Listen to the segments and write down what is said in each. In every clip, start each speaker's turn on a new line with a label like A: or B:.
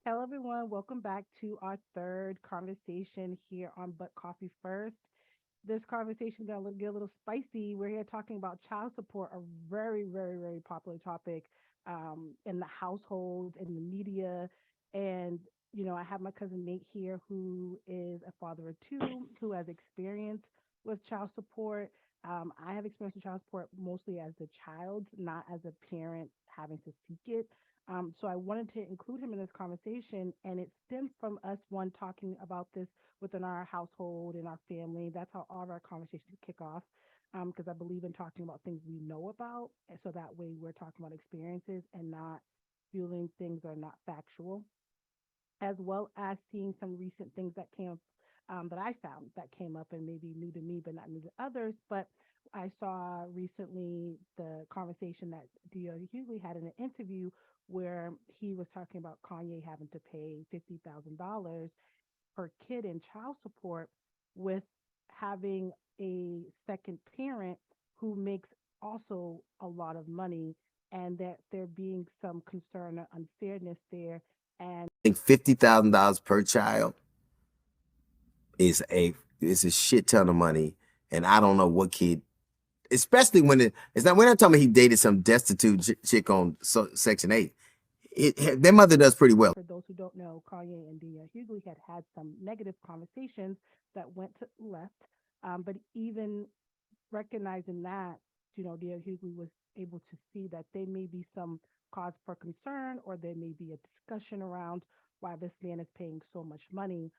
A: Hello, everyone. Welcome back to our third conversation here on But Coffee First. This conversation is going to get a little spicy. We're here talking about child support, a very, very, very popular topic in the households, in the media. And, I have my cousin Nate here, who is a father of two, who has experience with child support. I have experience with child support mostly as a child, not as a parent having to seek it. So I wanted to include him in this conversation, and it stemmed from us one talking about this within our household and our family. That's how all of our conversations kick off, because I believe in talking about things we know about, and so that way we're talking about experiences and not feeling things are not factual, as well as seeing some recent things that came up, that I found that came up and maybe new to me but not new to others. But I saw recently the conversation that D.L. Hughley had in an interview where he was talking about Kanye having to pay $50,000 per kid in child support with having a second parent who makes also a lot of money, and that there being some concern or unfairness there. And
B: think $50,000 per child is a shit ton of money, and I don't know what kid, especially when it's not. We're not talking about he dated some destitute chick on Section 8. Their mother does pretty well.
A: for those who don't know, Kanye and Dia Hughley had some negative conversations that went to left. But even recognizing that, Dia Hughley was able to see that there may be some cause for concern, or there may be a discussion around why this man is paying so much money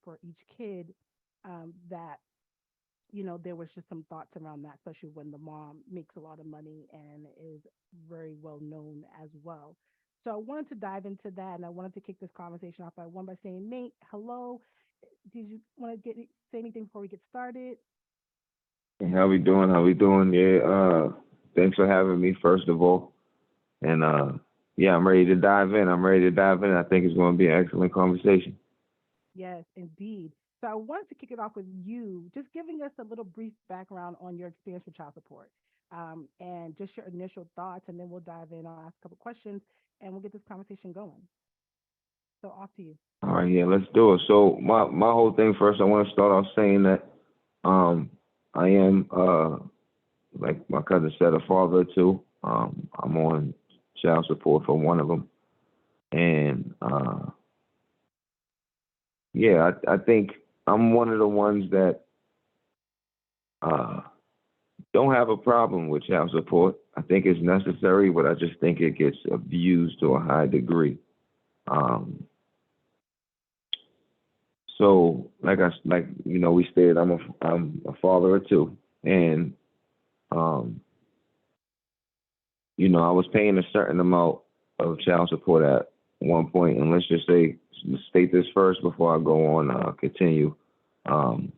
A: for each kid. That there was just some thoughts around that, especially when the mom makes a lot of money and is very well known as well. So I wanted to dive into that, and I wanted to kick this conversation off by saying, Nate, hello. Did you want to say anything before we get started?
C: How we doing? How we doing? Yeah, thanks for having me first of all. And yeah, I'm ready to dive in. I'm ready to dive in. I think it's going to be an excellent conversation.
A: Yes, indeed. So I wanted to kick it off with you, just giving us a little brief background on your experience with child support, and just your initial thoughts, and then we'll dive in. I'll ask a couple questions, and we'll get this conversation going. So off to you.
C: All right, yeah, let's do it. So my whole thing first, I want to start off saying that um I am like my cousin said, a father too. I'm on child support for one of them, and yeah, I think I'm one of the ones that uh don't have a problem with child support. I think it's necessary, but I just think it gets abused to a high degree. Um, so, we stated, I'm a father of two, and um, I was paying a certain amount of child support at one point, and let's just say state this first before I go on continue. Um,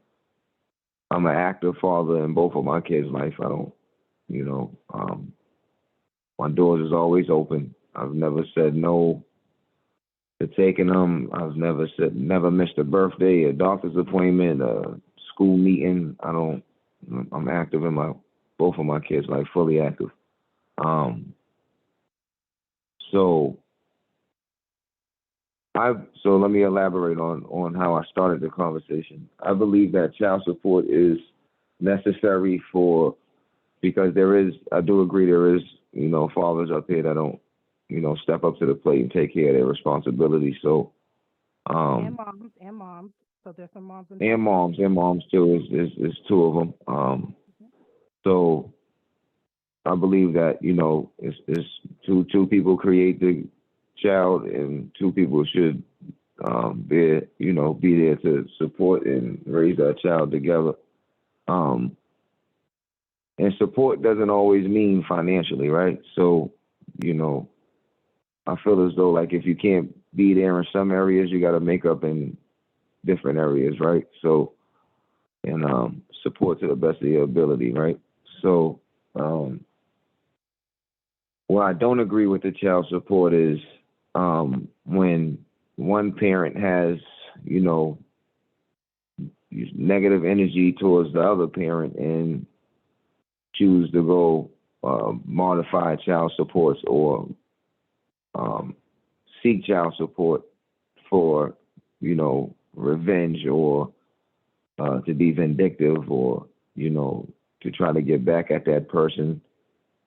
C: I'm an active father in both of my kids' life. I don't, you know, um, my doors is always open. I've never said no to taking them. I've never missed a birthday, a doctor's appointment, a school meeting. I'm active in my both of my kids, like fully active. Um, so so let me elaborate on how I started the conversation. I believe that child support is necessary for because I do agree there is, fathers up here that don't, step up to the plate and take care of their responsibility. So,
A: And
C: um,
A: moms, and moms. So there's some moms in
C: and
A: chat too.
C: moms too is two of them.
A: Mhm.
C: So I believe that, it's two people create the child, and two people should be there to support and raise that child together. Um, and support doesn't always mean financially, right? So, you know, I feel as though like if you can't be there in some areas, you got to make up in different areas, right? So, and support to the best of your ability, right? So, um, where I don't agree with the child support is when one parent has, you know, negative energy towards the other parent and choose to go modify child supports or um, seek child support. for, revenge or to be vindictive or, to try to get back at that person.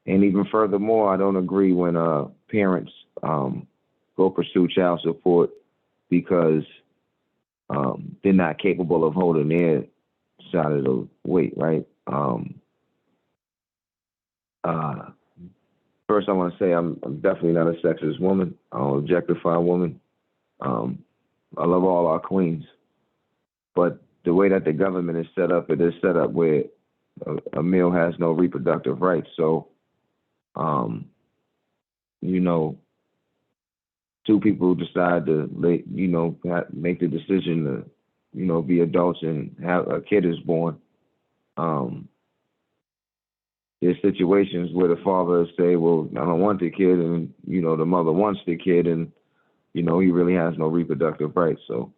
C: And even furthermore, I don't agree when parents go pursue child support because they're not capable of holding their side of the weight, right? Uh, First, I want to say I'm definitely not a sexist woman. I don't objectify women. Um, I love all our queens, but the way that the government is set up, it is set up where a male has no reproductive rights. So, um, you know, two people decide to, make the decision to, be adults and have a kid is born. Um, there's situations where the father say, "Well, I don't want the kid," and the mother wants the kid, and he really has no reproductive rights. So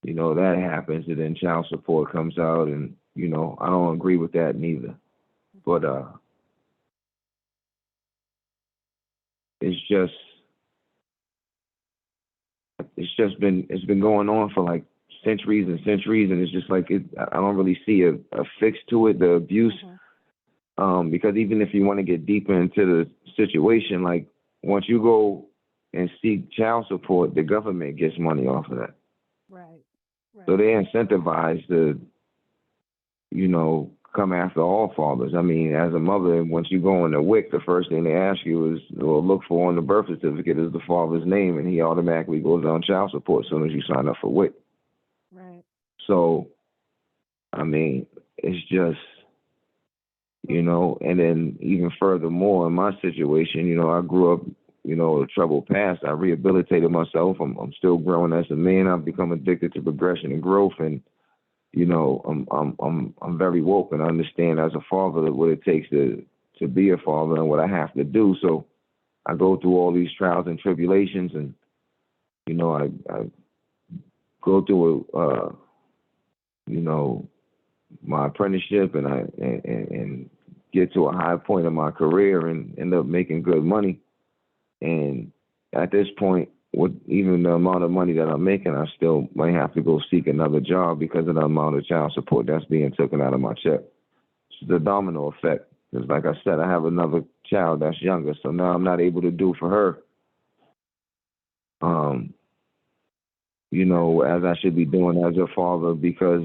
C: that happens, and then child support comes out, and I don't agree with that neither. But it's just it's been going on for like centuries and centuries, and it's just like I don't really see a fix to it. The abuse,
A: Mm-hmm.
C: because even if you want to get deeper into the situation, like once you go and seek child support, the government gets money off of that,
A: Right.
C: so
A: Right.
C: they incentivize to come after all fathers. I mean, as a mother, once you go in the WIC, the first thing they ask you is, or look for on the birth certificate is the father's name, and he automatically goes on child support as soon as you sign up for WIC.
A: Right.
C: So, I mean, it's just,
A: So,
C: and then even furthermore, in my situation, I grew up, a troubled past. I rehabilitated myself. I'm still growing as a man. I've become addicted to progression and growth, and I'm very woke and I understand as a father what it takes to be a father and what I have to do. So I go through all these trials and tribulations, and I go through you know my apprenticeship, and and get to a high point in my career and end up making good money. And at this point, with even the amount of money that I'm making, I still might have to go seek another job because of the amount of child support that's being taken out of my check. It's the domino effect. Because, like I said, I have another child that's younger, so now I'm not able to do for her, um, as I should be doing as a father because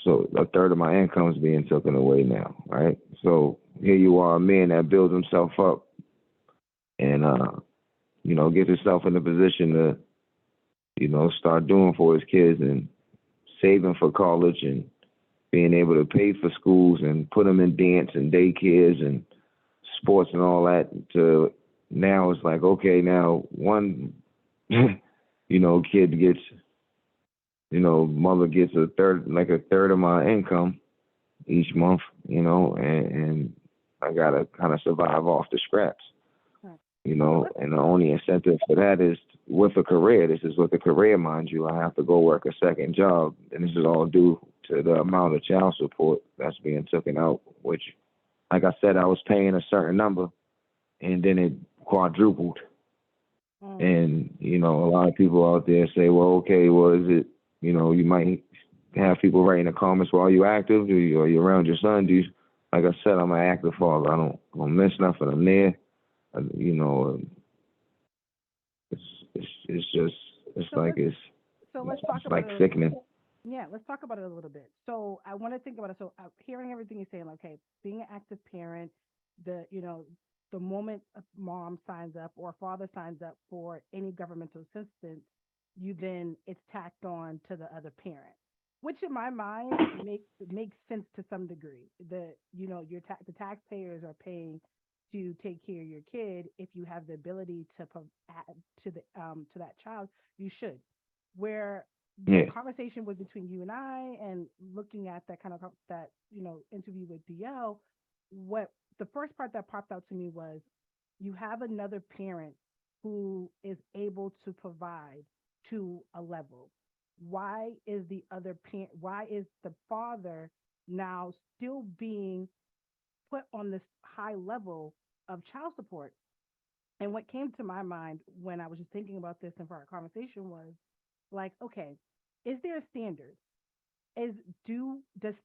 C: so a third of my income is being taken away now, right? So here you are, a man that builds himself up and gets himself in a position to start doing for his kids and saving for college and being able to pay for schools and put them in dance and daycares and sports and all that. To now it's like, okay, now one kid gets, mother gets a third of my income each month, and I gotta kind of survive off the scraps.
A: right. So let's.
C: And the only incentive for that is with a career. This is with a career, mind you. I have to go work a second job, and this is all due to the amount of child support that's being taken out, which, like I said, I was paying a certain number, and then it quadrupled.
A: Mm,
C: And, a lot of people out there say, well, okay, well, is it, you might have people writing the comments, well, are you active? Are you around your son? Like I said, I'm an active father. I don't miss nothing. I'm there. Uh, You know, It's it's just it's
A: so
C: like
A: let's.
C: it's
A: So let's talk
C: it's
A: about
C: like
A: it.
C: sickening.
A: Yeah, let's talk about it a little bit. So I want to think about it. So hearing everything you're saying, like, okay, being an active parent, the moment a mom signs up or a father signs up for any governmental assistance, you then it's tacked on to the other parent, which in my mind makes sense to some degree. The taxpayers are paying to take care of your kid. If you have the ability to add to that child, you should. Where the
C: Yeah,
A: conversation was between you and I, and looking at that kind of that interview with DL, what the first part that popped out to me was you have another parent who is able to provide to a level. Why is the other parent? Why is the father now still being put on this high level of child support? And what came to my mind when I was just thinking about this and for our conversation was like, okay, is there a standard? Is do does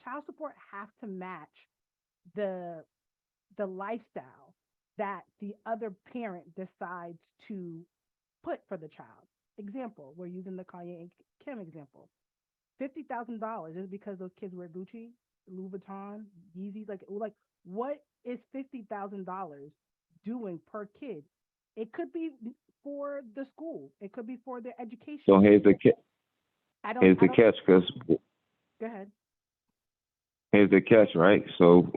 A: child support have to match the lifestyle that the other parent decides to put for the child? Example, we're using the Kanye and Kim example. $50,000 is because those kids wear Gucci, Louis Vuitton, Yeezys. Like what is $50,000 doing per kid? It could be for the school. It could be for their
C: So
A: education.
C: here's
A: I
C: the
A: don't.
C: catch, because
A: Go ahead.
C: here's the catch, right? So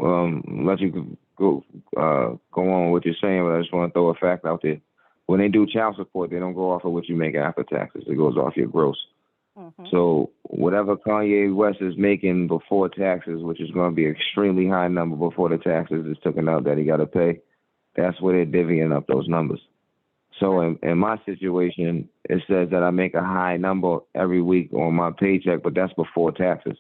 C: let you go on with what you're saying, but I just want to throw a fact out there. When they do child support, they don't go off of what you make after taxes. It goes off your gross.
A: Mhm.
C: So whatever Kanye West is making before taxes, which is going to be an extremely high number before the taxes is taken out that he got to pay, that's where they're divvying up those numbers. So
A: Right.
C: in my situation, it says that I make a high number every week on my paycheck, but that's before taxes.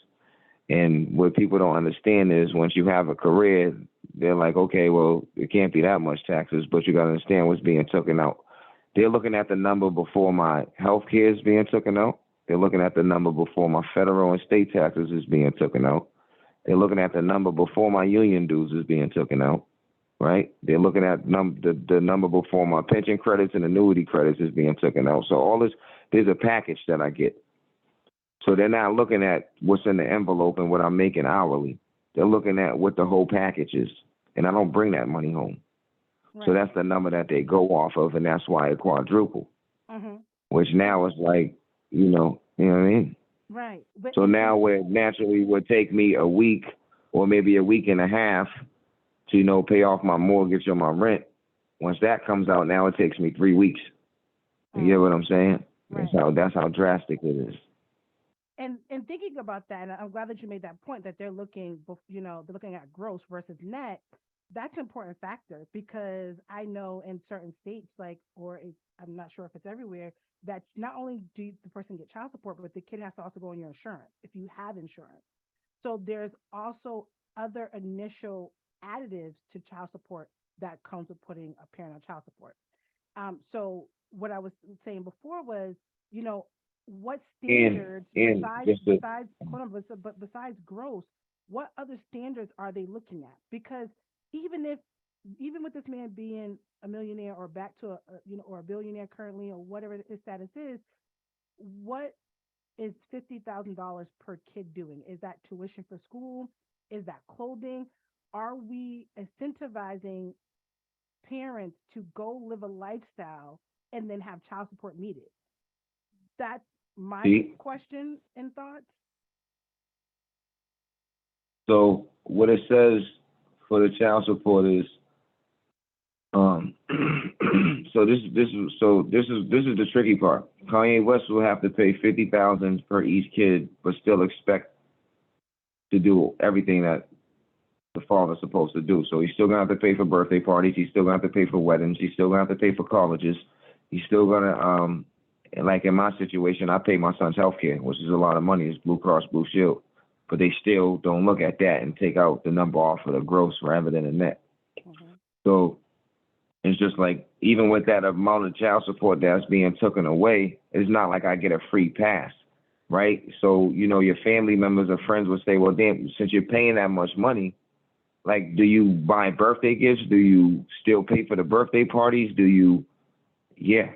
C: And what people don't understand is once you have a career, they're like, okay, well, it can't be that much taxes, but you got to understand what's being taken out. They're looking at the number before my health care is being taken out. They're looking at the number before my federal and state taxes is being taken out. They're looking at the number before my union dues is being taken out, right? They're looking at the number before my pension credits and annuity credits is being taken out. So all this, there's a package that I get. So they're not looking at what's in the envelope and what I'm making hourly. They're looking at what the whole package is. And I don't bring that money home. So
A: Right.
C: that's the number that they go off of, and that's why it quadrupled.
A: Mhm.
C: Which
A: And
C: now is like, you know what I mean?
A: right. But
C: So
A: and
C: now where naturally would take me a week or maybe a week and a half to, pay off my mortgage or my rent. Once that comes out, now it takes me 3 weeks. You get what
A: mhm.
C: I'm saying?
A: Right.
C: That's how drastic it is.
A: And thinking about that, and I'm glad that you made that point that they're looking, they're looking at gross versus net. That's an important factor because I know in certain states, I'm not sure if it's everywhere, that not only do the person get child support, but the kid has to also go on your insurance if you have insurance. So there's also other initial additives to child support that comes with putting a parent on child support. So what I was saying before was, you know, what
C: And
A: standards
C: and just to
A: besides hold on, but besides gross, what other standards are they looking at? Because even if even with this man being a millionaire or back to or a billionaire currently or whatever his status is, what is $50,000 per kid doing? Is that tuition for school? Is that clothing? Are we incentivizing parents to go live a lifestyle and then have child support meet it? That's my
C: see,
A: question and thoughts.
C: so what it says for the child support is, um, this is the tricky part. Kanye West will have to pay 50,000 per each kid, but still expect to do everything that the father's supposed to do. So he's still gonna have to pay for birthday parties. He's still gonna have to pay for weddings. He's still gonna have to pay for colleges. He's still gonna and like in my situation, I pay my son's health care, which is a lot of money. It's Blue Cross Blue Shield, but they still don't look at that and take out the number off of the gross rather than the net.
A: Hmm.
C: So it's just like even with that amount of child support that's being taken away, it's not like I get a free pass, right? So your family members or friends would say, well, damn, since you're paying that much money, like, do you buy birthday gifts? Do you still pay for the birthday parties? Do you? Yeah.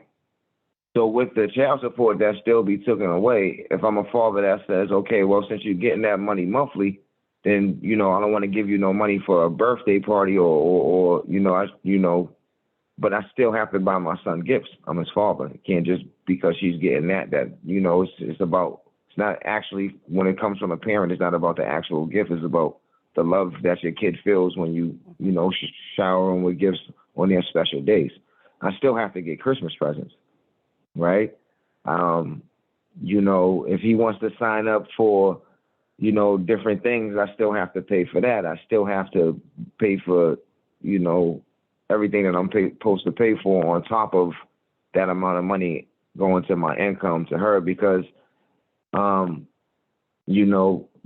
C: So with the child support that still be taken away, if I'm a father that says, okay, well, since you're getting that money monthly, then I don't want to give you no money for a birthday party or but I still have to buy my son gifts. I'm his father. It can't just because she's getting it's about. It's not actually when it comes from a parent. It's not about the actual gift. It's about the love that your kid feels when
A: Hmm.
C: shower them with gifts on their special days. I still have to get Christmas presents, right? Um, if he wants to sign up for different things, I still have to pay for that. I still have to pay for, you know, everything that supposed to pay for on top of that amount of money going to my income to her because, um,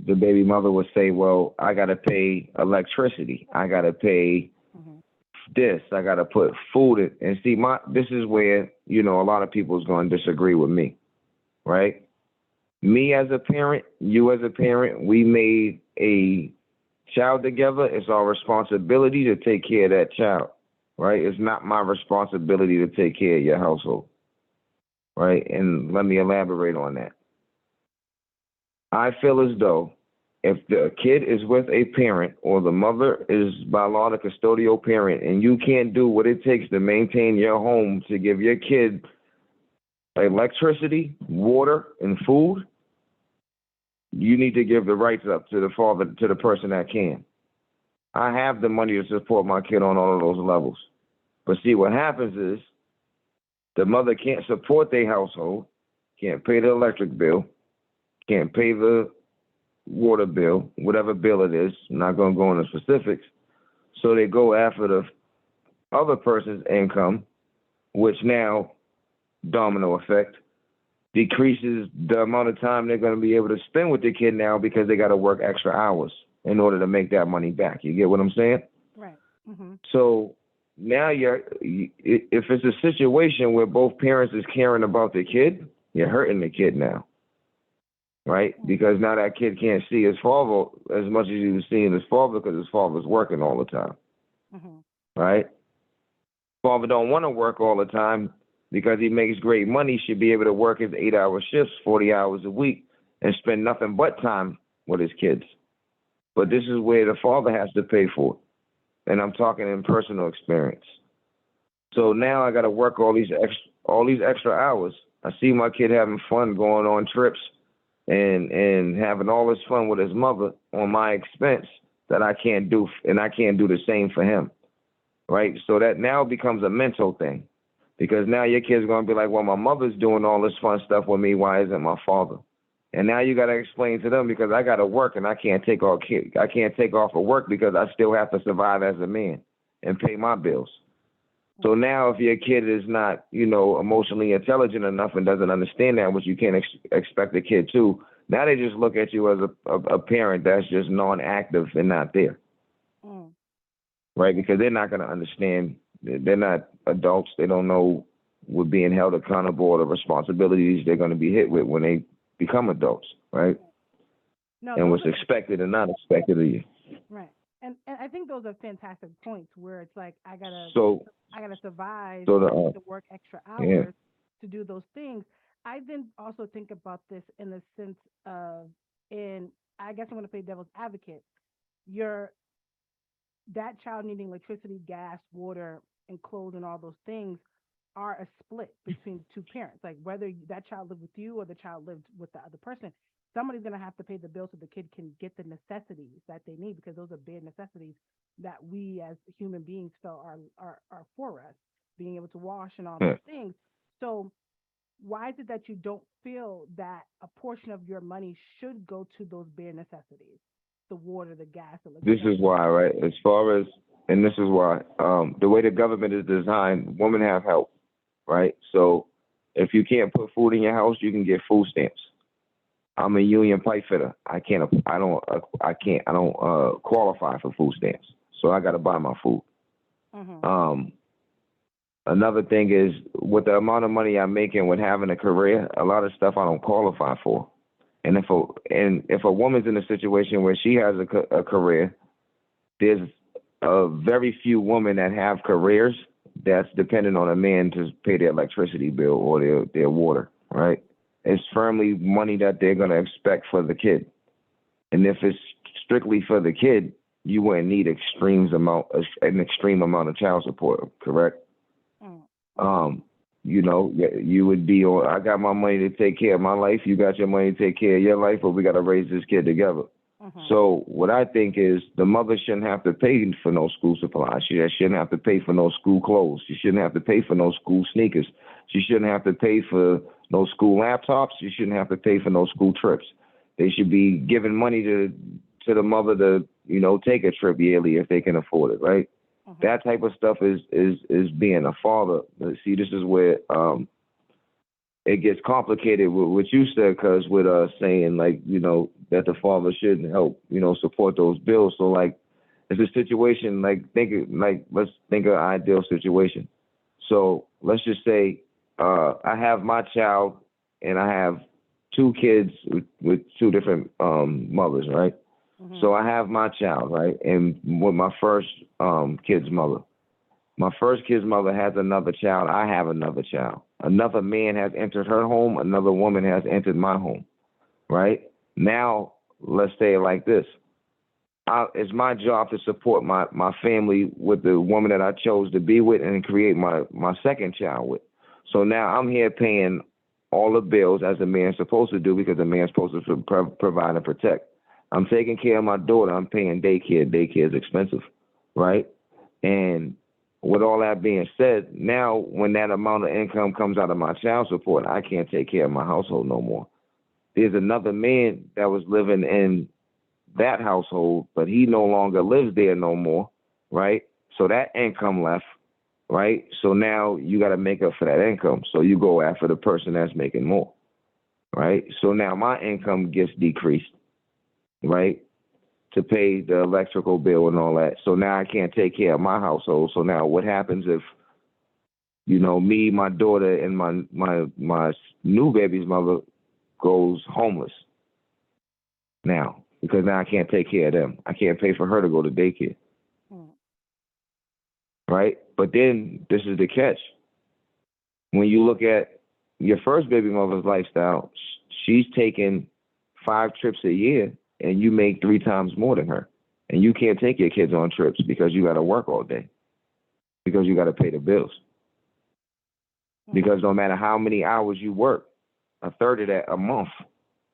C: the baby mother would say, well, I got to pay electricity. I got to pay
A: Hmm.
C: this. I gotta put food in. And see, this is where a lot of people is going to disagree with me, right? Me as a parent, you as a parent, we made a child together. It's our responsibility to take care of that child, right? It's not my responsibility to take care of your household, right? And let me elaborate on that. I feel as though if the kid is with a parent or the mother is by law the custodial parent and you can't do what it takes to maintain your home to give your kid electricity, water, and food, you need to give the rights up to the father, to the person that can. I have the money to support my kid on all of those levels. But see, what happens is the mother can't support their household, can't pay the electric bill, can't pay the water bill, whatever bill it is. I'm not going to go into specifics. So they go after the other person's income, which now, domino effect, decreases the amount of time they're going to be able to spend with the kid now because they got to work extra hours in order to make that money back. You get what I'm saying?
A: Right. Mm-hmm.
C: So now if it's a situation where both parents is caring about the kid, you're hurting the kid now, right? Because now that kid can't see his father as much as he was seeing his father because his father's working all the time, right? Father don't want to work all the time because he makes great money, should be able to work his 8-hour shifts, 40 hours a week, and spend nothing but time with his kids. But this is where the father has to pay for it. And I'm talking in personal experience. So now I got to work all these extra hours. I see my kid having fun, going on trips, and having all this fun with his mother on my expense that I can't do, and I can't do the same for him, right? So that now becomes a mental thing. Because now your kid's going to be like, well, my mother's doing all this fun stuff with me. Why isn't my father? And now you got to explain to them because I got to work and I can't take off of work because I still have to survive as a man and pay my bills. So now if your kid is not, emotionally intelligent enough and doesn't understand that, which you can't expect a kid to, now they just look at you as a parent that's just non-active and not there. Right? Because they're not going to understand. They're not adults. They don't know what being held accountable or the responsibilities they're going to be hit with when they become adults, right?
A: No,
C: and what's expected and not expected of you.
A: right. And I think those are fantastic points where it's like I gotta survive,
C: So
A: I
C: the
A: need to work extra
C: yeah.
A: hours to do those things. I then also think about this in the sense of, in I guess I'm gonna play devil's advocate. Your that child needing electricity, gas, water, and clothes and all those things are a split between two parents. Like whether that child lived with you or the child lived with the other person, somebody's going to have to pay the bill so the kid can get the necessities that they need, because those are bare necessities that we as human beings feel are for us, being able to wash and all
C: Yeah.
A: those things. So why is it that you don't feel that a portion of your money should go to those bare necessities, the water, the gas, the
C: This
A: electricity?
C: is why, right? As far as, and this is why, the way the government is designed, women have help, right? So if you can't put food in your house, you can get food stamps. I'm a union pipe fitter. I don't qualify for food stamps, so I got to buy my food.
A: Mm-hmm.
C: Another thing is, with the amount of money I'm making with having a career, a lot of stuff I don't qualify for. And if a woman's in a situation where she has a career, there's a very few women that have careers that's dependent on a man to pay their electricity bill or their water, right? It's firmly money that they're going to expect for the kid. And if it's strictly for the kid, you wouldn't need an extreme amount of child support, correct?
A: Mm-hmm.
C: You would be on, I got my money to take care of my life, you got your money to take care of your life, but we got to raise this kid together.
A: Mm-hmm.
C: So what I think is the mother shouldn't have to pay for no school supplies. She shouldn't have to pay for no school clothes. She shouldn't have to pay for no school sneakers. She shouldn't have to pay for no school laptops. She shouldn't have to pay for no school trips. They should be giving money to the mother to, take a trip yearly if they can afford it, right?
A: Mm-hmm.
C: That type of stuff is being a father. See, this is where it gets complicated with what you said, because with saying, like, that the father shouldn't help, support those bills. So, like, It's a situation like let's think of an ideal situation. So let's just say I have my child and I have two kids with two different mothers, right?
A: Mhm.
C: So I have my child, right, and with my first kid's mother. My first kid's mother has another child. I have another child. Another man has entered her home. Another woman has entered my home, right? Now, let's say it like this. It's my job to support my family with the woman that I chose to be with and create my second child with. So now I'm here paying all the bills as a man's supposed to do because a man's supposed to provide and protect. I'm taking care of my daughter. I'm paying daycare. Daycare is expensive, right? And with all that being said, now when that amount of income comes out of my child support, I can't take care of my household no more. There's another man that was living in that household, but he no longer lives there no more, right? So that income left, right? So now you got to make up for that income. So you go after the person that's making more, right? So now my income gets decreased, right? To pay the electrical bill and all that. So now I can't take care of my household. So now what happens if me, my daughter, and my new baby's mother goes homeless now because now I can't take care of them. I can't pay for her to go to daycare,
A: Mm.
C: right? But then this is the catch. When you look at your first baby mother's lifestyle, she's taking 5 trips a year, and you make 3 times more than her, and you can't take your kids on trips because you got to work all day because you got to pay the bills.
A: Mhm.
C: Because no matter how many hours you work, a third of that a month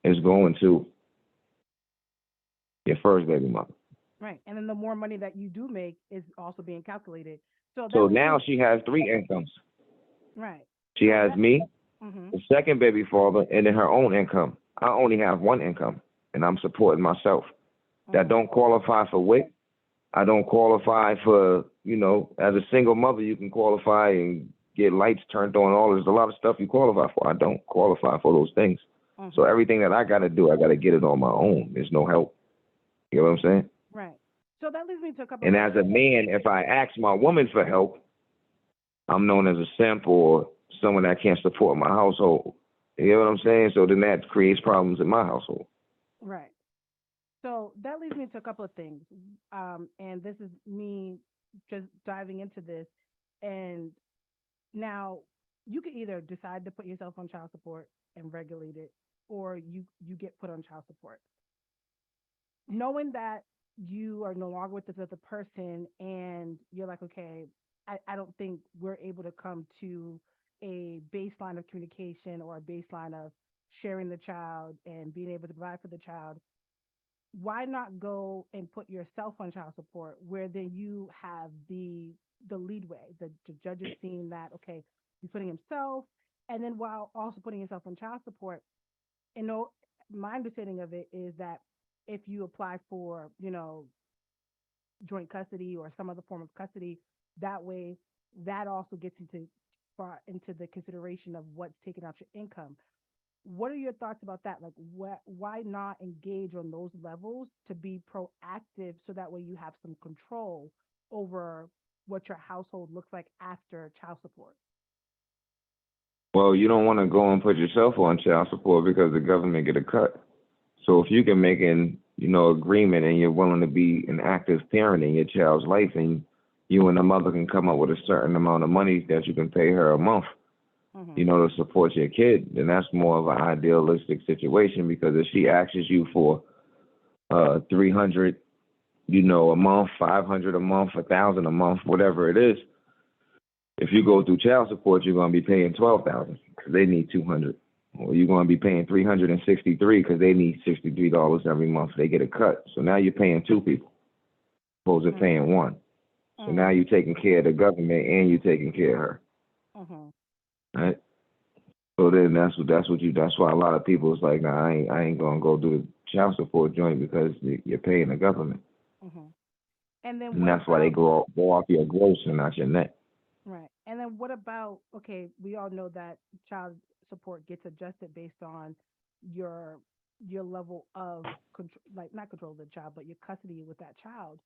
C: is going to your first baby mother.
A: Right. And then the more money that you do make is also being calculated. So that
C: So
A: leads
C: now
A: me
C: she has 3 incomes.
A: right.
C: She
A: So
C: has
A: that
C: me,
A: mhm.
C: the second baby father, and then her own income. I only have one income, and I'm supporting myself. That
A: Mhm.
C: don't qualify for WIC. I don't qualify for, as a single mother, you can qualify and get lights turned on. There's a lot of stuff you qualify for. I don't qualify for those things. So
A: Mhm.
C: everything that I got to do, I got to get it on my own. There's no help. You know what I'm saying?
A: Right. So that leads me to a couple of
C: And as a
A: questions.
C: man, if I ask my woman for help, I'm known as a simp or someone that can't support my household. You know what I'm saying? So then that creates problems in my household.
A: Right. So that leads me to a couple of things. And this is me just diving into this. And now you can either decide to put yourself on child support and regulate it, or you get put on child support. Knowing that you are no longer with this other person and you're like, okay, I don't think we're able to come to a baseline of communication or a baseline of sharing the child and being able to provide for the child, why not go and put yourself on child support where then you have the leadway, the judge is seeing that, okay, he's putting himself, and then while also putting yourself on child support, you know, my understanding of it is that if you apply for, joint custody or some other form of custody, that way that also gets into far into the consideration of what's taken out your income. What are your thoughts about that? Like, why not engage on those levels to be proactive so that way you have some control over what your household looks like after child support?
C: Well, you don't want to go and put yourself on child support because the government get a cut. So if you can make an agreement and you're willing to be an active parent in your child's life, and you and the mother can come up with a certain amount of money that you can pay her a month,
A: Mm-hmm.
C: to support your kid, then that's more of an idealistic situation because if she asks you for 300, a month, 500 a month, 1,000 a month, whatever it is, if you go through child support, you're going to be paying 12,000 because they need 200. Or you're going to be paying 363 because they need $63 every month. They get a cut. So now you're paying two people opposed to
A: Mm-hmm.
C: paying one. So now
A: Mm-hmm.
C: you're taking care of the government and you're taking care of her,
A: Mm-hmm.
C: right? So then that's why a lot of people is like, nah, I ain't gonna go do the child support joint because you're paying the government,
A: Mm-hmm. And then
C: and
A: what
C: that's why they
A: about
C: go off your gross and not your net.
A: right? And then what about okay? We all know that child support gets adjusted based on your your level of control, like not control of the child, but your custody with that child.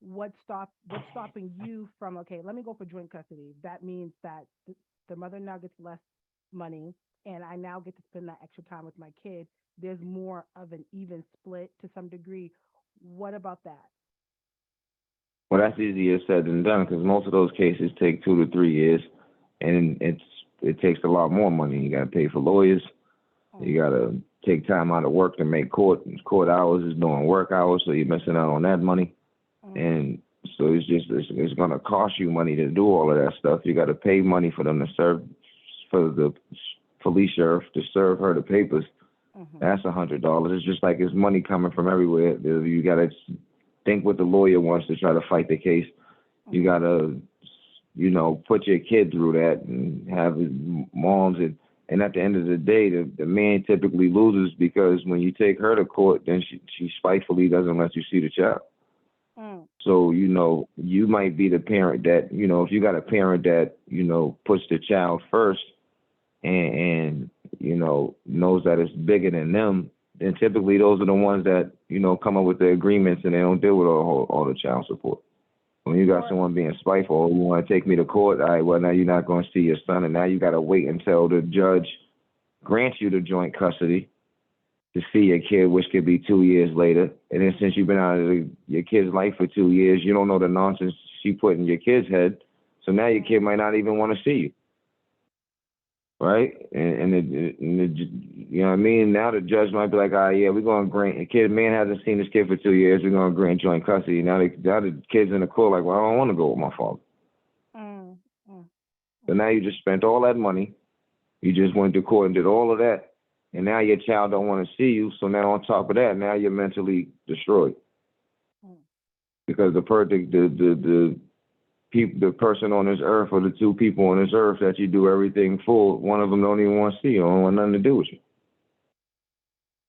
A: what's stopping you from, okay, let me go for joint custody. That means that the mother now gets less money, and I now get to spend that extra time with my kid. There's more of an even split to some degree. What about that?
C: Well, that's easier said than done because most of those cases take 2 to 3 years, and it takes a lot more money. You got to pay for lawyers. You
A: Mm,
C: got to take time out of work to make court hours is doing work hours, so you're missing out on that money.
A: mm,
C: And so it's going to cost you money to do all of that stuff. You got to pay money for them to serve for the police sheriff to serve her the papers.
A: mm-hmm,
C: That's $100. It's just like it's money coming from everywhere. You got to think what the lawyer wants to try to fight the case. You
A: mm-hmm.
C: got to put your kid through that and have his moms and at the end of the day, the man typically loses because when you take her to court, then she spitefully doesn't let you see the child.
A: Mm,
C: So, you might be the parent that, if you got a parent that, puts the child first and knows that it's bigger than them, then typically those are the ones that, come up with the agreements and they don't deal with all the child support. When you got
A: or
C: someone being spiteful, you want to take me to court, all right, well, now you're not going to see your son, and now you got to wait until the judge grants you the joint custody to see your kid, which could be 2 years later. And then since
A: mhm.
C: you've been out of your kid's life for 2 years, you don't know the nonsense she put in your kid's head. So now your kid
A: Mm,
C: might not even want to see you, right? You know what I mean? Now the judge might be like, ah, yeah, we're going to grant the kid. Man hasn't seen this kid for 2 years. We're going to grant joint custody. Now the kid's in the court like, well, I don't want to go with my father.
A: mm, mm,
C: So
A: mm.
C: now you just spent all that money. You just went to court and did all of that, and now your child don't want to see you. So now on top of that, now you're mentally destroyed
A: Mm.
C: because the person on this earth or the two people on this earth that you do everything for, one of them don't even want to see you, don't want nothing to do with you.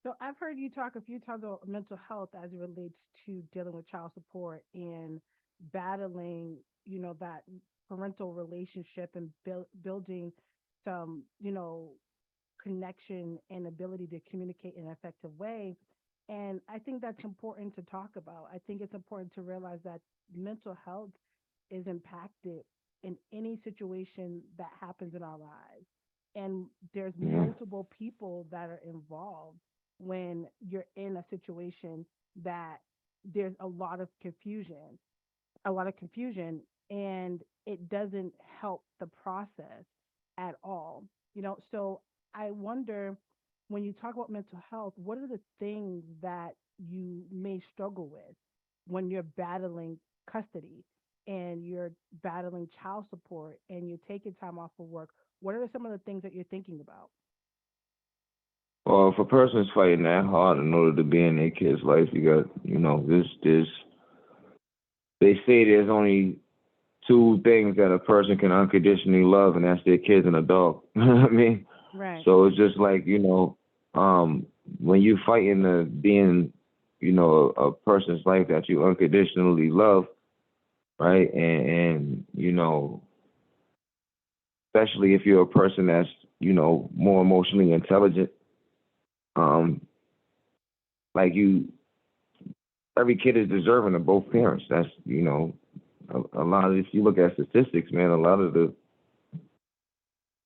A: So I've heard you talk a few times about mental health as it relates to dealing with child support and battling, that parental relationship and building some, connection and ability to communicate in an effective way. And I think that's important to talk about. I think it's important to realize that mental health is impacted in any situation that happens in our lives. And there's
C: Yeah.
A: multiple people that are involved when you're in a situation that there's a lot of confusion, and it doesn't help the process at all. So I wonder, when you talk about mental health, what are the things that you may struggle with when you're battling custody and you're battling child support and you're taking time off of work? What are some of the things that you're thinking about?
C: Well, if a person's fighting that hard in order to be in their kid's life, you got, this. They say there's only two things that a person can unconditionally love, and that's their kids and a dog. You know what I mean?
A: Right.
C: So it's just like, um, when you fighting to being, a person's life that you unconditionally love, right? And especially if you're a person that's, more emotionally intelligent, um, like every kid is deserving of both parents. That's, a lot of, if you look at statistics, man, a lot of the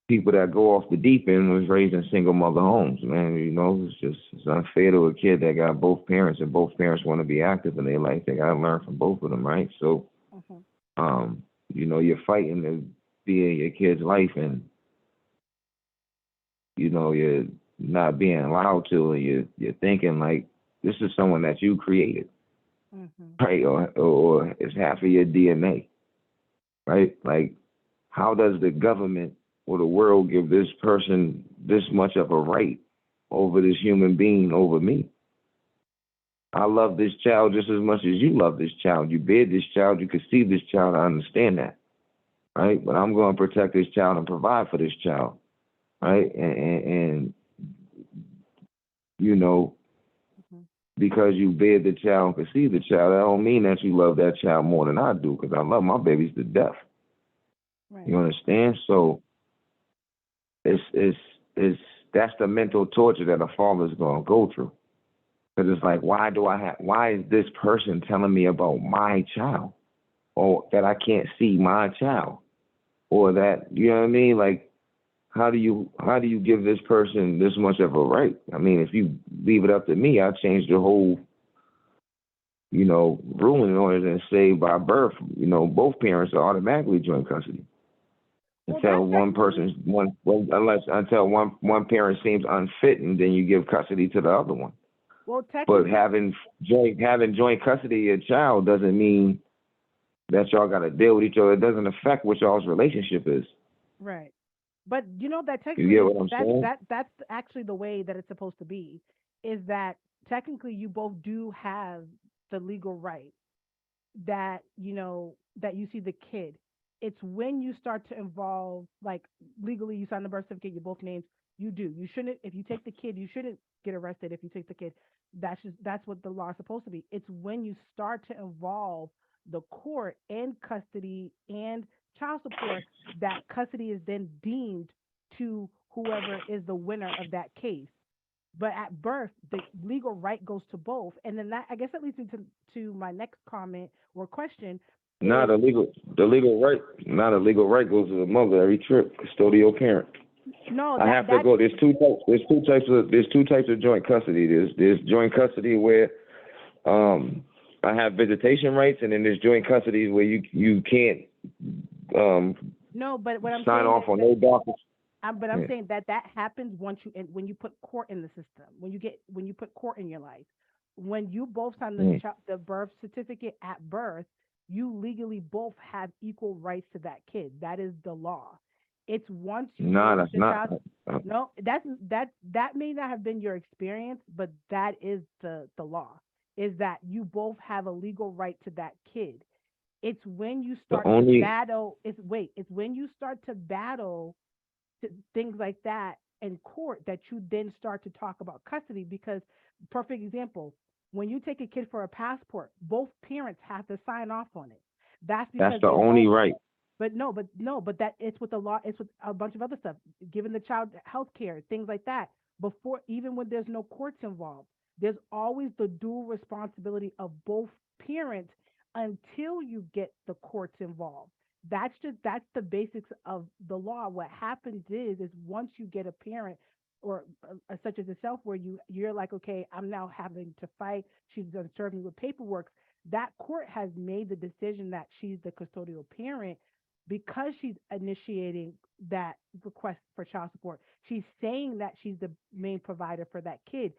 C: people that go off the deep end was raised in single mother homes, man. It's unfair to a kid that got both parents and both parents want to be active in their life. They gotta learn from both of them, right? So,
A: Hmm.
C: you're fighting to be in your kid's life and you're not being allowed to and you're thinking like this is someone that you created,
A: Hmm.
C: right? Or it's half of your DNA, right? Like how does the government or the world give this person this much of a right over this human being over me? I love this child just as much as you love this child. You bear this child, you conceive this child, I understand that, right? But I'm going to protect this child and provide for this child, right? And you know,
A: Hmm.
C: because you bear the child and conceive the child, that don't mean that you love that child more than I do, because I love my babies to death.
A: Right.
C: You understand? So it's it's that's the mental torture that a father's gonna go through. Because it's like, why is this person telling me about my child, or that I can't see my child, or that, you know what I mean? Like, how do you give this person this much of a right? I mean, if you leave it up to me, I'd change the whole, ruling in order to say by birth, both parents are automatically joint custody
A: Well,
C: until
A: that's
C: one
A: technically
C: person's one well, unless until one parent seems unfit, and then you give custody to the other one.
A: well
C: But
A: technically
C: having joint custody of your child doesn't mean that y'all got to deal with each other. It doesn't affect what y'all's relationship is.
A: right. But you know that
C: You
A: technically
C: get what I'm saying?
A: that's actually the way that it's supposed to be. Is that technically you both do have the legal right that that you see the kid. It's when you start to involve, like, legally you sign the birth certificate, your both names. You do. You shouldn't, if you take the kid, you shouldn't get arrested if you take the kid. That's what the law is supposed to be. It's when you start to involve the court and custody and child support that custody is then deemed to whoever is the winner of that case. But at birth, the legal right goes to both. And then that, I guess that leads me to my next comment or question
C: Not
A: is,
C: a legal the legal right not a legal right goes to the mother every trip, custodial parent.
A: no,
C: I have to
A: that
C: go. There's two types of joint custody. There's joint custody where I have visitation rights, and then there's joint custody where you can't um
A: no, but what I'm
C: sign
A: saying
C: off
A: is
C: on
A: that
C: no documents.
A: but I'm
C: Yeah.
A: saying that that happens once when you put court in the system, when you put court in your life, when you both sign
C: Mm.
A: the birth certificate at birth, you legally both have equal rights to that kid. That is the law. It's once you
C: Nah,
A: birth
C: that's
A: the
C: not.
A: child.
C: Uh,
A: No, that may not have been your experience, but that is the law. Is that you both have a legal right to that kid. It's when you
C: the
A: start to
C: only
A: battle. It's when you start to battle things like that in court that you then start to talk about custody. Because, perfect example, when you take a kid for a passport, both parents have to sign off on it. That's
C: that's
A: because
C: the
A: they
C: only
A: both.
C: right.
A: But that it's with the law. It's with a bunch of other stuff, giving the child health care, things like that. Before, even when there's no courts involved, there's always the dual responsibility of both parents until you get the courts involved. That's the basics of the law. What happens is once you get a parent or such as yourself, where you're like, okay, I'm now having to fight. She's going to serve me with paperwork. That court has made the decision that she's the custodial parent because she's initiating that request for child support. She's saying that she's the main provider for that kid.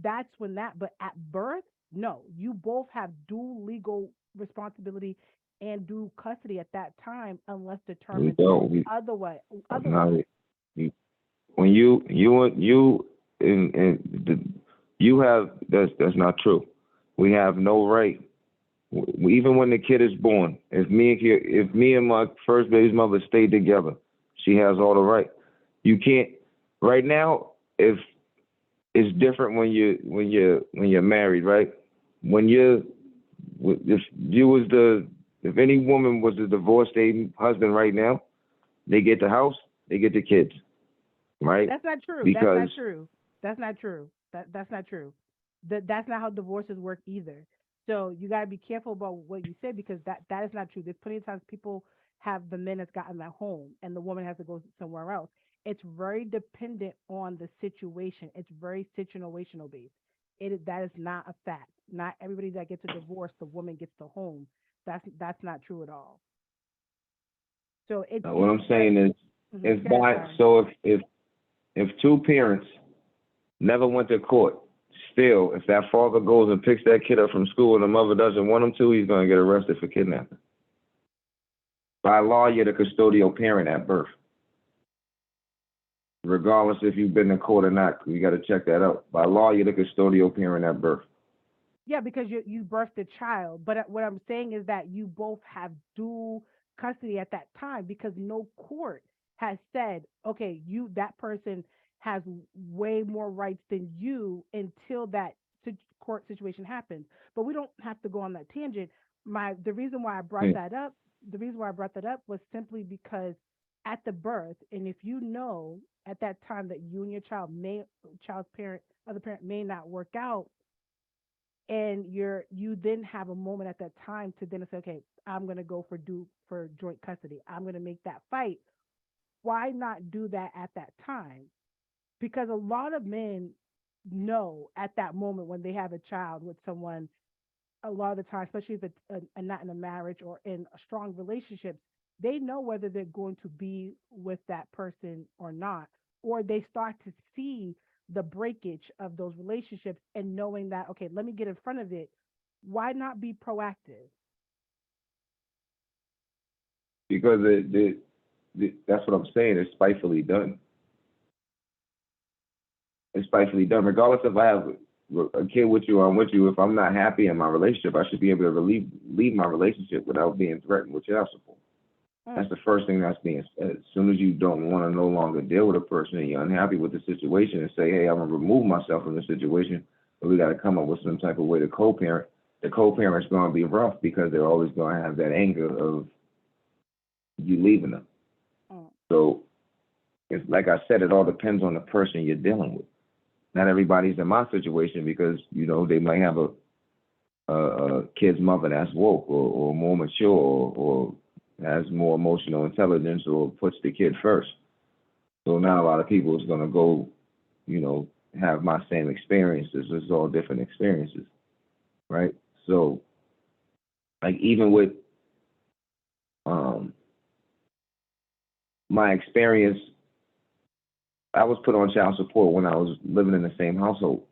A: That's when that, but at birth, no, you both have dual legal responsibility and dual custody at that time, unless
C: We
A: determined
C: don't.
A: otherwise.
C: Not
A: Otherwise,
C: when you and you have that's not true. We have no right. Even when the kid is born, if me and my first baby's mother stayed together, she has all the right. You can't right now. If it's different when you're married, right? When you if you was the if any woman was the divorced husband right now, they get the house, they get the kids, right?
A: that's not true. That's
C: Because
A: not true. That's not true. That's not true. That's not how divorces work either. So you got to be careful about what you say, because that is not true. There's plenty of times people have the men that's gotten that home and the woman has to go somewhere else. It's very dependent on the situation. It's very situational based. That is not a fact. Not everybody that gets a divorce, the woman gets the home. That's not true at all. So
C: what
A: it's
C: I'm
A: very.
C: saying is,
A: Mhm.
C: if
A: Go ahead,
C: by
A: sorry.
C: so if two parents never went to court, still, if that father goes and picks that kid up from school and the mother doesn't want him to, he's going to get arrested for kidnapping. By law, you're the custodial parent at birth, regardless if you've been to court or not. You got to check that out. By law, you're the custodial parent at birth.
A: Yeah, because you birthed a child. But what I'm saying is that you both have dual custody at that time, because no court has said, okay, that person has way more rights than you until that court situation happens. But we don't have to go on that tangent. The reason why I brought
C: Yeah.
A: that up, the reason why I brought that up was simply because at the birth, and if you know at that time that you and your child's parent, other parent may not work out, and you then have a moment at that time to then say, okay, I'm going to go for joint custody. I'm going to make that fight. Why not do that at that time? Because a lot of men know at that moment when they have a child with someone, a lot of the time, especially if it's not in a marriage or in a strong relationships, they know whether they're going to be with that person or not, or they start to see the breakage of those relationships and knowing that, okay, let me get in front of it. Why not be proactive?
C: because that's what I'm saying. It's spitefully done. It's spitefully done. Regardless if I have a kid with you or I'm with you, if I'm not happy in my relationship, I should be able to leave my relationship without being threatened with child support.
A: Mm,
C: That's the first thing that's being said. As soon as you don't want to no longer deal with a person and you're unhappy with the situation and say, hey, I'm gonna remove myself from the situation, but we got to come up with some type of way to co-parent. The co-parent's gonna be rough because they're always gonna have that anger of you leaving them.
A: mm,
C: So it's like I said, it all depends on the person you're dealing with. Not everybody's in my situation because they might have a kid's mother that's woke or more mature or has more emotional intelligence or puts the kid first. So not a lot of people is gonna go, you know, have my same experiences. It's all different experiences, right? So like even with um my experience, I was put on child support when I was living in the same household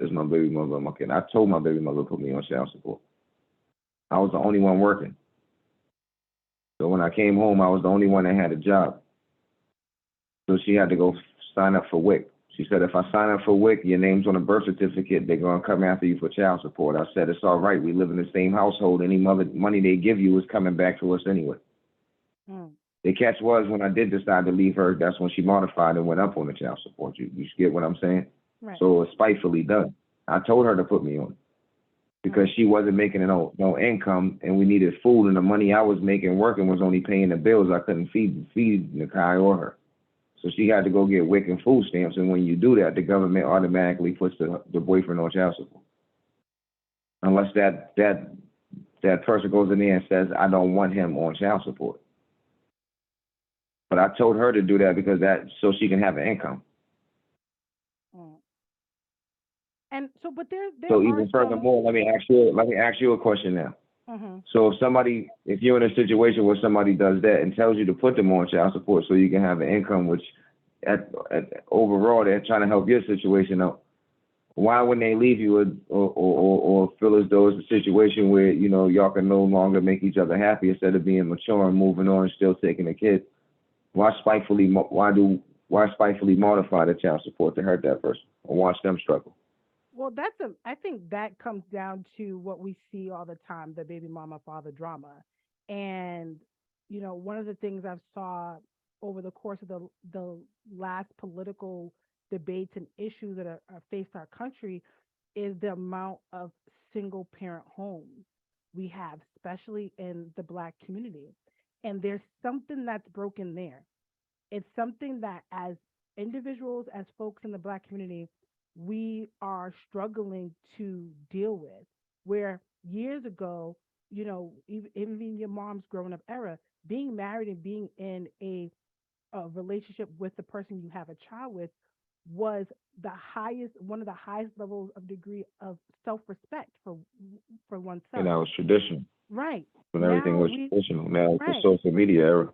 C: as my baby mother and my kid. I told my baby mother to put me on child support. I was the only one working. So when I came home, I was the only one that had a job. So she had to go sign up for WIC. She said, if I sign up for WIC, your name's on a birth certificate, they're going to come after you for child support. I said, it's all right. We live in the same household. Any money they give you is coming back to us anyway.
A: mm.
C: The catch was when I did decide to leave her, that's when she modified and went up on the child support. You get what I'm saying?
A: Right.
C: So it's spitefully done. I told her to put me on
A: Mm,
C: because she wasn't making no income and we needed food and the money I was making working was only paying the bills. I couldn't feed Nakai or her. So she had to go get WIC and food stamps. And when you do that, the government automatically puts the boyfriend on child support. Unless that person goes in there and says, I don't want him on child support. But I told her to do that because that so she can have an income.
A: mm. And so, but there
C: So
A: are
C: even
A: some.
C: furthermore, let me ask you a question now.
A: Mhm.
C: So if you're in a situation where somebody does that and tells you to put them on child support so you can have an income, which overall they're trying to help your situation out, why wouldn't they leave you or feel as though it's a situation where y'all can no longer make each other happy instead of being mature and moving on and still taking a kid? Why spitefully modify the child support to hurt that person or watch them struggle?
A: Well, I think that comes down to what we see all the time, the baby mama father drama. And, one of the things I've saw over the course of the last political debates and issues that are faced our country is the amount of single parent homes we have, especially in the black community. And there's something that's broken there. It's something that as individuals, as folks in the black community, we are struggling to deal with. Where years ago, even your mom's growing up era, being married and being in a relationship with the person you have a child with was one of the highest levels of degree of self-respect for
C: And
A: oneself.
C: that was traditional.
A: Right.
C: When everything
A: Now
C: was
A: we
C: traditional. Now it's the
A: right.
C: social media era.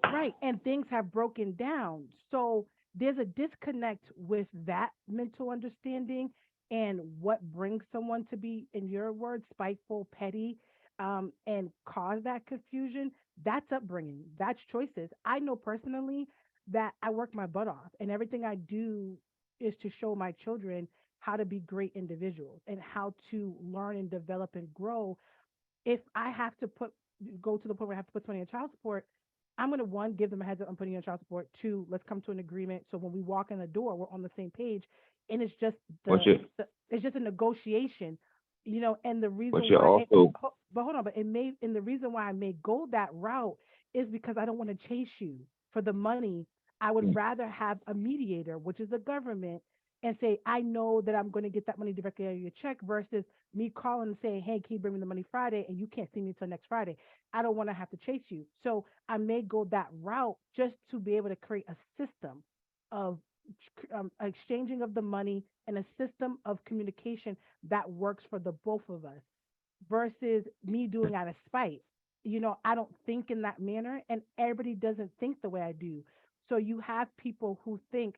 A: Right. And things have broken down. So there's a disconnect with that mental understanding and what brings someone to be, in your words, spiteful, petty, and cause that confusion. That's upbringing. That's choices. I know personally that I work my butt off, and everything I do is to show my children how to be great individuals and how to learn and develop and grow. If I have to go to the point where I have to put somebody on child support, I'm gonna, one, give them a heads up I'm putting you on child support. Two, let's come to an agreement so when we walk in the door, we're on the same page, and it's just
C: But you
A: it's just a negotiation, And the
C: but
A: reason
C: you're
A: why,
C: also
A: but hold on, but it may, and the reason why I may go that route is because I don't want to chase you for the money. I would rather have a mediator, which is the government, and say, I know that I'm going to get that money directly out of your check versus me calling and saying, hey, can you bring me the money Friday? And you can't see me until next Friday. I don't want to have to chase you. So I may go that route just to be able to create a system of exchanging of the money and a system of communication that works for the both of us versus me doing out of spite. I don't think in that manner, and everybody doesn't think the way I do. So you have people who think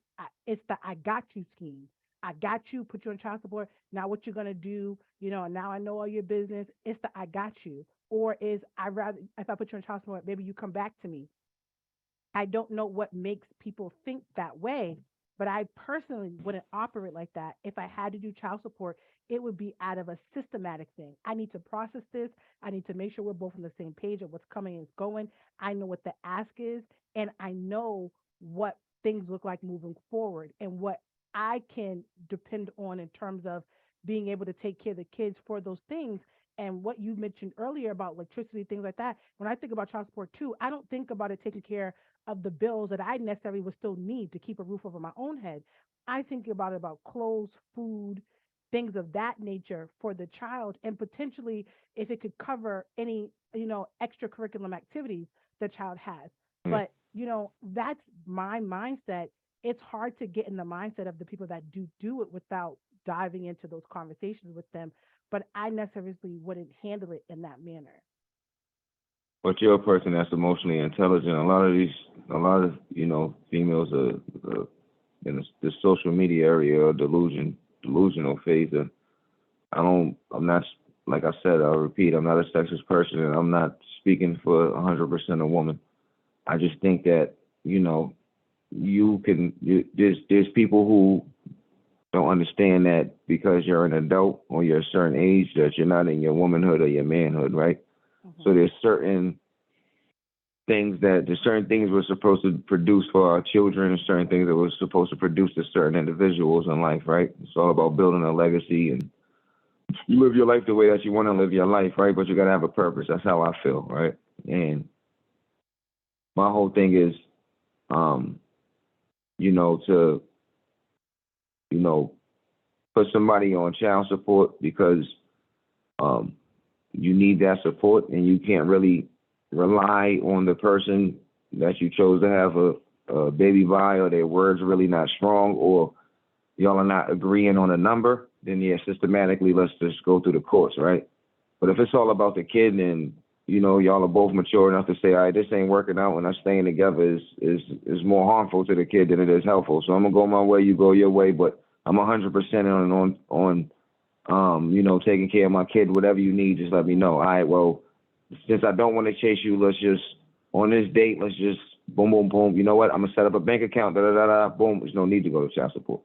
A: it's the I got you scheme. I got you, put you on child support. Now what you're gonna do? Now I know all your business. It's the I got you, or is I rather if I put you on child support, maybe you come back to me. I don't know what makes people think that way, but I personally wouldn't operate like that. If I had to do child support, it would be out of a systematic thing. I need to process this. I need to make sure we're both on the same page of what's coming and going. I know what the ask is, and I know what things look like moving forward and what I can depend on in terms of being able to take care of the kids for those things. And what you mentioned earlier about electricity, things like that, when I think about child support too, I don't think about it taking care of the bills that I necessarily would still need to keep a roof over my own head. I think about clothes, food, things of that nature for the child, and potentially if it could cover any extracurriculum activities the child has.
C: Mm.
A: But that's my mindset. It's hard to get in the mindset of the people that do it without diving into those conversations with them. But I necessarily wouldn't handle it in that manner.
C: But you're a person that's emotionally intelligent. A lot of females are in the social media area are delusional phase. And I'm not, like I said, I'll repeat, I'm not a sexist person, and I'm not speaking for 100% of women. I just think that there's people who don't understand that because you're an adult or you're a certain age that you're not in your womanhood or your manhood, right?
A: Hmm.
C: So there's certain things we're supposed to produce for our children and certain things that we're supposed to produce to certain individuals in life, right? It's all about building a legacy, and you live your life the way that you want to live your life, right? But you got to have a purpose. That's how I feel, right? And my whole thing is, um, to, you know, put somebody on child support because um, you need that support and you can't really rely on the person that you chose to have a baby by, or their words really not strong, or y'all are not agreeing on a number, then yeah, systematically let's just go through the course, right? But if it's all about the kid and y'all are both mature enough to say, all right, this ain't working out and us staying together is more harmful to the kid than it is helpful. So I'm gonna go my way, you go your way, but I'm 100% on taking care of my kid. Whatever you need, just let me know. All right, well, since I don't want to chase you, let's just on this date, let's just boom, boom, boom. You know what? I'm gonna set up a bank account. Da da da da. Boom. There's no need to go to child support.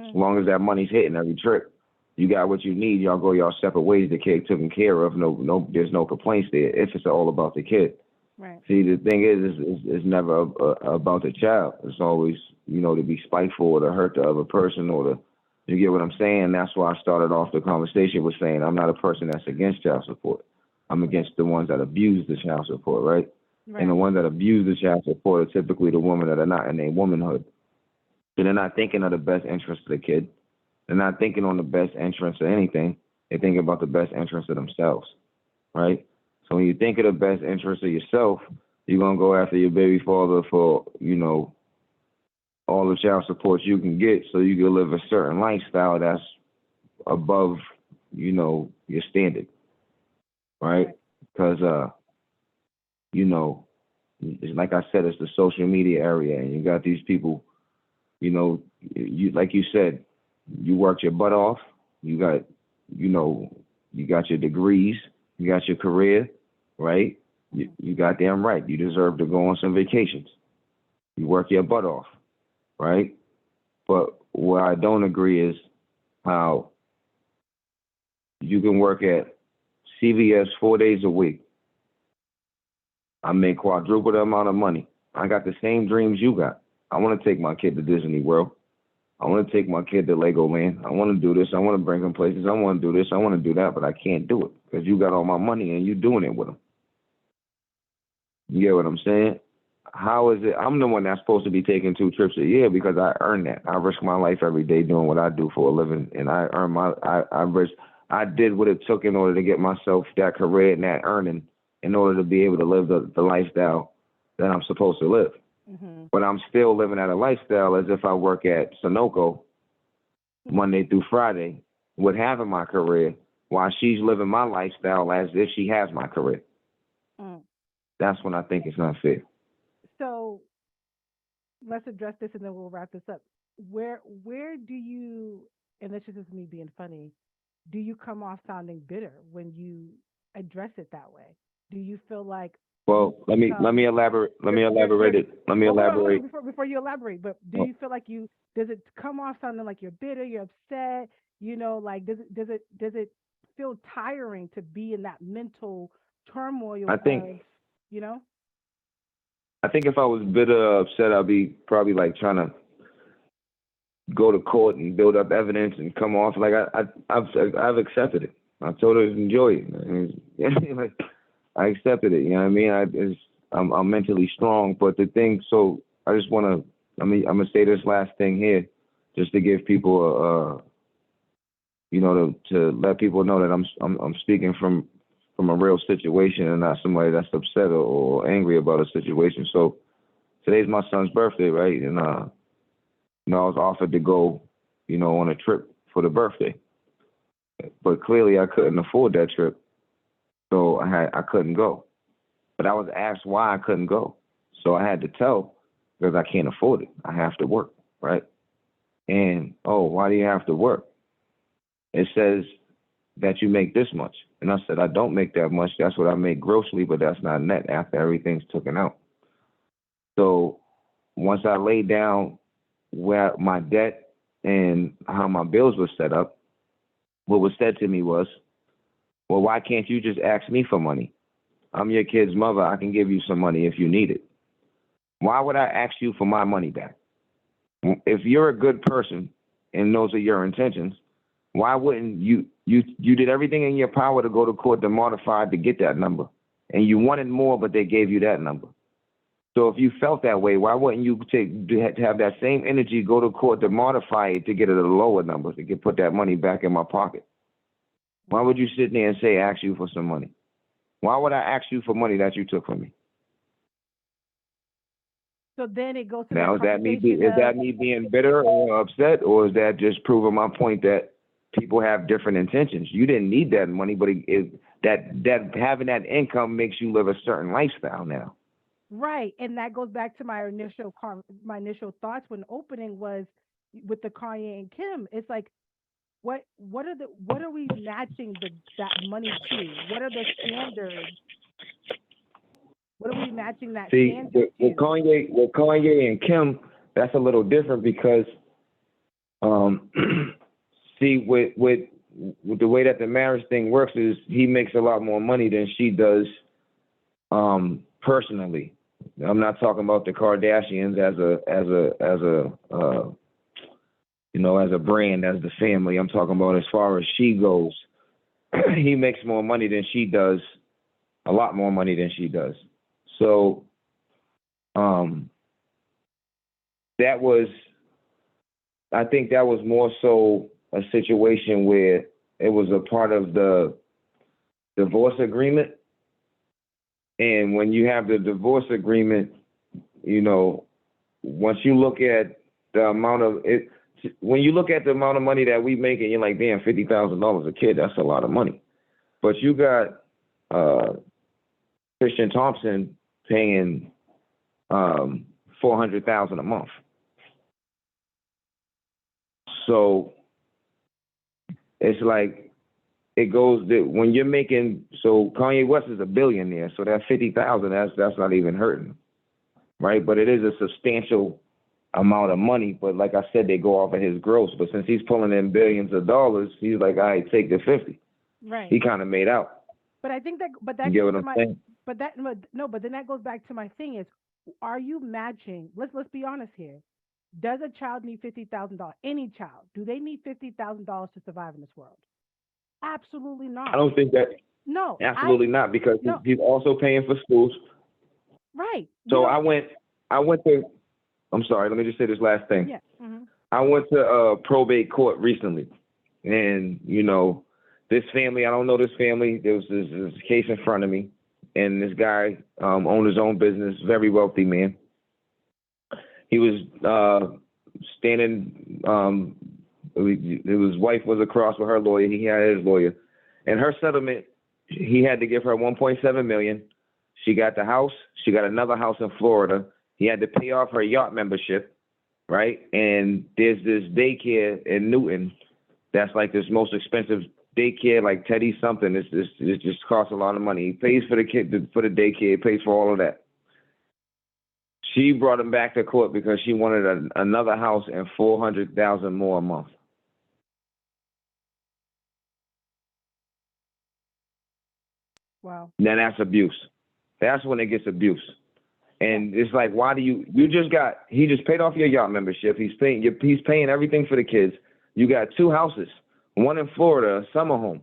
C: As
A: Mm,
C: long as that money's hitting every trip, you got what you need. Y'all go y'all separate ways. The kid taken care of. No, no. There's no complaints there. If it's all about the kid.
A: right.
C: See, the thing is it's never about the child. It's always, to be spiteful or to hurt the other person or to, you get what I'm saying? That's why I started off the conversation with saying I'm not a person that's against child support. I'm against the ones that abuse the child support, right? And the
A: Right.
C: ones that abuse the child support are typically the women that are not in their womanhood. So they're not thinking of the best interest of the kid. They're not thinking on the best interest of anything. They're thinking about the best interest of themselves, right? So when you think of the best interest of yourself, you're gonna go after your baby father for, all the child support you can get so you can live a certain lifestyle that's above, your standard, right?
A: Right.
C: Because it's like I said, it's the social media area, and you got these people, you like you said, you worked your butt off, you got, you got your degrees, you got your career, right?
A: Hmm.
C: You got damn right. You deserve to go on some vacations. You work your butt off, right? But where I don't agree is how you can work at CVS 4 days a week. I make quadruple the amount of money. I got the same dreams you got. I want to take my kid to Disney World. I want to take my kid to Legoland. I want to do this. I want to bring him places. I want to do this. I want to do that, but I can't do it because you got all my money and you doing it with them. You get what I'm saying? how is it? I'm the one that's supposed to be taking 2 trips a year because I earn that. I risk my life every day doing what I do for a living, and I earn my. I did what it took in order to get myself that career and that earning in order to be able to live the lifestyle that I'm supposed to live.
A: Mm-hmm.
C: But I'm still living at a lifestyle as if I work at Sunoco Monday through Friday with having my career while she's living my lifestyle as if she has my career.
A: Mm.
C: That's when I think it's not fair.
A: So let's address this and then we'll wrap this up. Where do you, and this is just me being funny, do you come off sounding bitter when you address it that way? Do you feel like
C: Well, let me elaborate. Let me
A: you're
C: elaborate it. Let me
A: well, hold on
C: elaborate.
A: before you elaborate. But do
C: Oh,
A: you feel like you does it come off sounding like you're bitter, you're upset? You know, like does it feel tiring to be in that mental turmoil
C: I think
A: of, you know?
C: I think if I was bitter or upset, I'd be probably like trying to go to court and build up evidence and come off like I've accepted it. I told her to enjoy it. I mean, like, I accepted it. You know what I mean? I'm mentally strong, but the thing. So I just want to. I'm gonna say this last thing here, just to give people to let people know that I'm speaking from a real situation and not somebody that's upset or angry about a situation. So today's my son's birthday, right? And I was offered to go, on a trip for the birthday, but clearly I couldn't afford that trip, so I couldn't go. But I was asked why I couldn't go, so I had to tell because I can't afford it. I have to work, right? And oh, why do you have to work? It says that you make this much, and I said I don't make that much. That's what I make grossly, but that's not net after everything's taken out. So once I laid down where my debt and how my bills were set up, what was said to me was, well, why can't you just ask me for money? I'm your kid's mother. I can give you some money if you need it. Why would I ask you for my money back? If you're a good person and those are your intentions, why wouldn't you did everything in your power to go to court to modify to get that number. And you wanted more, but they gave you that number. So if you felt that way, why wouldn't you have that same energy, go to court to modify it to get it at a lower number, to put that money back in my pocket? Why would you sit there and say, ask you for some money? Why would I ask you for money that you took from me?
A: So then it goes to
C: Now,
A: that conversation
C: is
A: of
C: that me being bitter or upset, or is that just proving my point that people have different intentions? You didn't need that money, but that having that income makes you live a certain lifestyle now.
A: right, and that goes back to my initial thoughts when opening was with the Kanye and Kim. It's like what are we matching that money to? What are the standards? What are we matching that
C: See,
A: standard to?
C: With Kanye and Kim, that's a little different because, um, see, with the way that the marriage thing works is he makes a lot more money than she does, personally. I'm not talking about the Kardashians as a brand, as the family. I'm talking about as far as she goes. He makes more money than she does, a lot more money than she does. So, um, that was, I think that was more so a situation where it was a part of the divorce agreement. And when you have the divorce agreement, you know, once you look at the amount of it, when you look at the amount of money that we make, and you're like, damn, $50,000 a kid, that's a lot of money. But you got Christian Thompson paying 400,000 a month. So it's like it goes that when you're making, so Kanye West is a billionaire, so that 50,000, that's not even hurting, right? But it is a substantial amount of money. But like I said, they go off of his gross. But since he's pulling in billions of dollars, he's like, all right, take the 50.
A: Right.
C: He kind of made out.
A: But I think that
C: You
A: that
C: get
A: goes
C: what
A: to
C: I'm
A: my
C: saying?
A: but that no, but then that goes back to my thing is, are you matching? Let's be honest here. Does a child need $50,000? Any child, do they need $50,000 to survive in this world? Absolutely
C: I
A: not.
C: don't think that.
A: No,
C: Absolutely not, because
A: no.
C: he's also paying for schools.
A: Right. You
C: So
A: know.
C: I went to. I'm sorry. Let me just say this last thing.
A: Yeah. Hmm.
C: I went to probate court recently, and this family. I don't know this family. There was this case in front of me, and this guy owned his own business, very wealthy man. He was standing. His wife was across with her lawyer. He had his lawyer, and her settlement. He had to give her 1.7 million. She got the house. She got another house in Florida. He had to pay off her yacht membership, right? And there's this daycare in Newton that's like this most expensive daycare, like Teddy something. It just costs a lot of money. He pays for the kid for the daycare. He pays for all of that. She brought him back to court because she wanted another house and 400,000 more a month.
A: Wow.
C: Now that's abuse. That's when it gets abuse.
A: Yeah.
C: And it's like, why do he just paid off your yacht membership. He's paying everything for the kids. You got two houses, one in Florida, a summer home,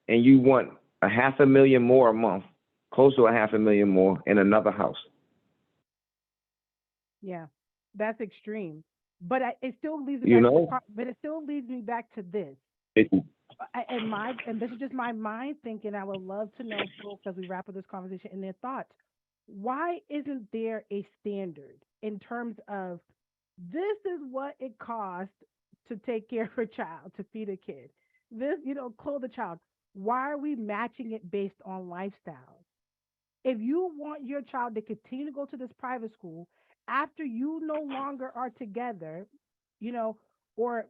C: and you want a half a million more a month, close to a half a million more in another house.
A: Yeah. That's extreme. But it still leads me
C: You
A: back to
C: know,
A: but it still leads me back to this.
C: it,
A: And this is just my mind thinking. I would love to know, folks, as we wrap up this conversation, and their thoughts. Why isn't there a standard in terms of this is what it costs to take care of a child, to feed a kid, this, clothe a child? Why are we matching it based on lifestyle? If you want your child to continue to go to this private school after you no longer are together, you know, or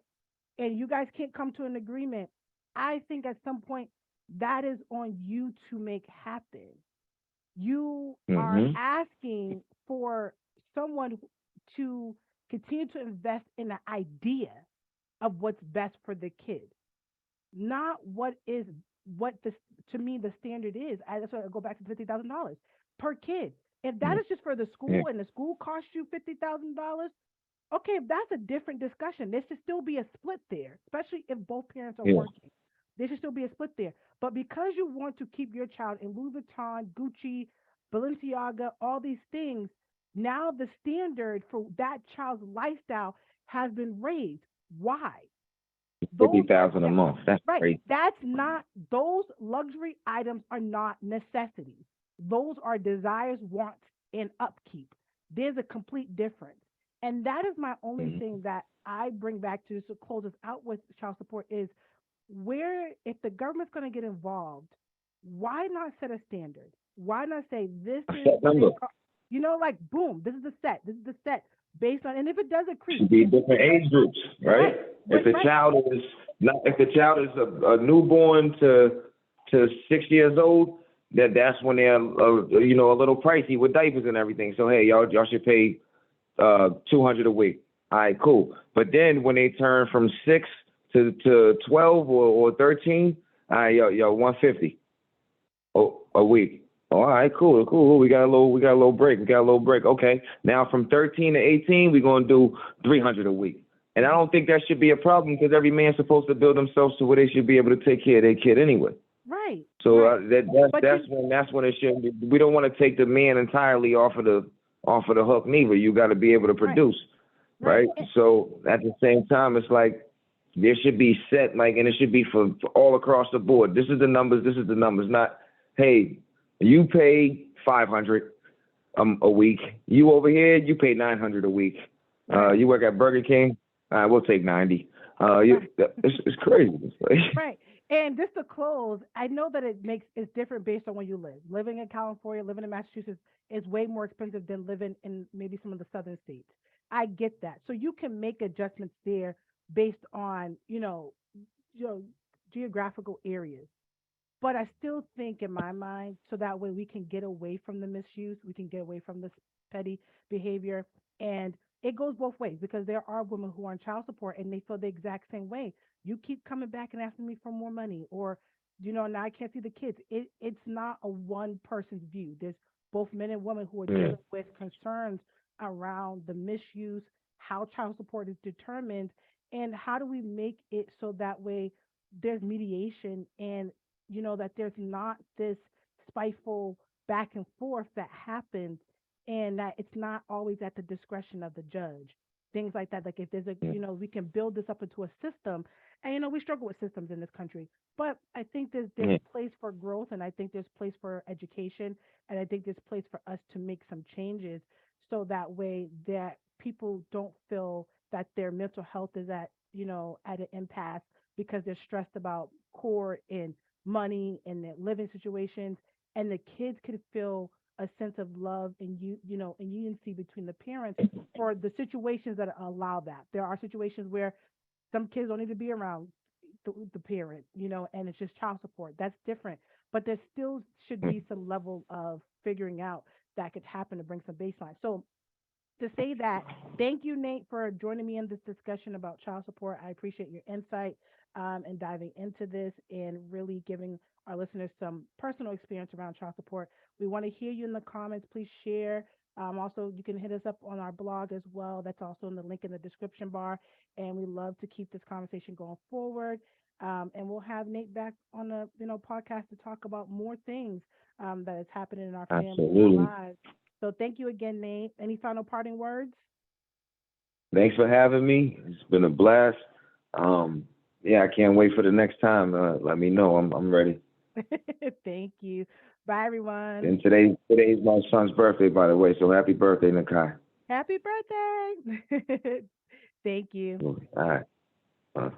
A: and you guys can't come to an agreement, I think at some point that is on you to make happen. You are
C: hmm
A: asking for someone to continue to invest in the idea of what's best for the kid, not what the to me the standard is. That's why I go back to $50,000 per kid. If that is just for the
C: yeah,
A: school and the school costs you $50,000, okay, if that's a different discussion. There should still be a split there, especially if both parents are
C: yeah.
A: working. There should still be a split there. But because you want to keep your child in Louis Vuitton, Gucci, Balenciaga, all these things, now the standard for that child's lifestyle has been raised. Why?
C: fifty
A: Those are
C: thousand a month. That's
A: right.
C: crazy.
A: That's not, those luxury items are not necessities. Those are desires, wants, and upkeep. There's a complete difference. And that is my only
C: hmm
A: thing that I bring back to close us out with child support is where, if the government's going to get involved, why not set a standard? Why not say this
C: A
A: is
C: set
A: what it
C: number.
A: costs? Like boom, this is the set. This is the set based on, and if it does increase,
C: Should be different age groups, right?
A: right,
C: If
A: right,
C: the
A: right,
C: child is not, if the child is a newborn to 6 years old, that's when they're a little pricey with diapers and everything. So hey, y'all should pay 200 a week. All right, cool. But then when they turn from 6 to 12 or 13, all right, yo 150 a week. Oh, all right, cool. We got a little break. Okay, now from 13 to 18, we're gonna do 300 a week. And I don't think that should be a problem because every man's supposed to build themselves to where they should be able to take care of their kid anyway.
A: right,
C: So
A: right. But
C: that's when it should be. We don't want to take the man entirely off of the hook neither. You got to be able to
A: right,
C: produce,
A: right.
C: right? So at the same time, it's like there should be set like, and it should be for all across the board. This is the numbers. This is the numbers. Not, hey, you pay 500 a week. You over here, you pay 900 a week.
A: Right,
C: You work at Burger King, we'll take 90.
A: right.
C: It's crazy.
A: Right. And just to close, I know that it's different based on where you live. Living in California, living in Massachusetts is way more expensive than living in maybe some of the southern states. I get that. So you can make adjustments there based on, you know, geographical areas. But I still think in my mind, so that way we can get away from the misuse, we can get away from this petty behavior. And it goes both ways because there are women who are on child support and they feel the exact same way. You keep coming back and asking me for more money, or, now I can't see the kids. It's not a one person's view. There's both men and women who are
C: Yeah.
A: dealing with concerns around the misuse, how child support is determined, and how do we make it so that way there's mediation and that there's not this spiteful back and forth that happens and that it's not always at the discretion of the judge. Things like that. Like if there's a,
C: Mm.
A: we can build this up into a system, and we struggle with systems in this country. But I think there's
C: Yeah.
A: place for growth, and I think there's place for education, and I think there's place for us to make some changes, so that way that people don't feel that their mental health is at at an impasse because they're stressed about court and money and their living situations, and the kids could feel a sense of love and and unity between the parents for the situations that allow that. There are situations where some kids don't need to be around the parent, and it's just child support. That's different. But there still should
C: Mm.
A: be some level of figuring out that could happen to bring some baseline. So to say that, thank you, Nate, for joining me in this discussion about child support. I appreciate your insight and diving into this and really giving our listeners some personal experience around child support. We want to hear you in the comments. Please share. Also, you can hit us up on our blog as well. That's also in the link in the description bar. And we love to keep this conversation going forward. And we'll have Nate back on the podcast to talk about more things that is happening in our family and our
C: Absolutely.
A: lives. So thank you again, Nate. Any final parting words?
C: Thanks for having me. It's been a blast. Um, yeah, I can't wait for the next time. Let me know. I'm ready.
A: Thank you. Bye, everyone.
C: And today's my son's birthday, by the way. So happy birthday, Nakai.
A: Happy birthday. Thank you.
C: All right. Uh.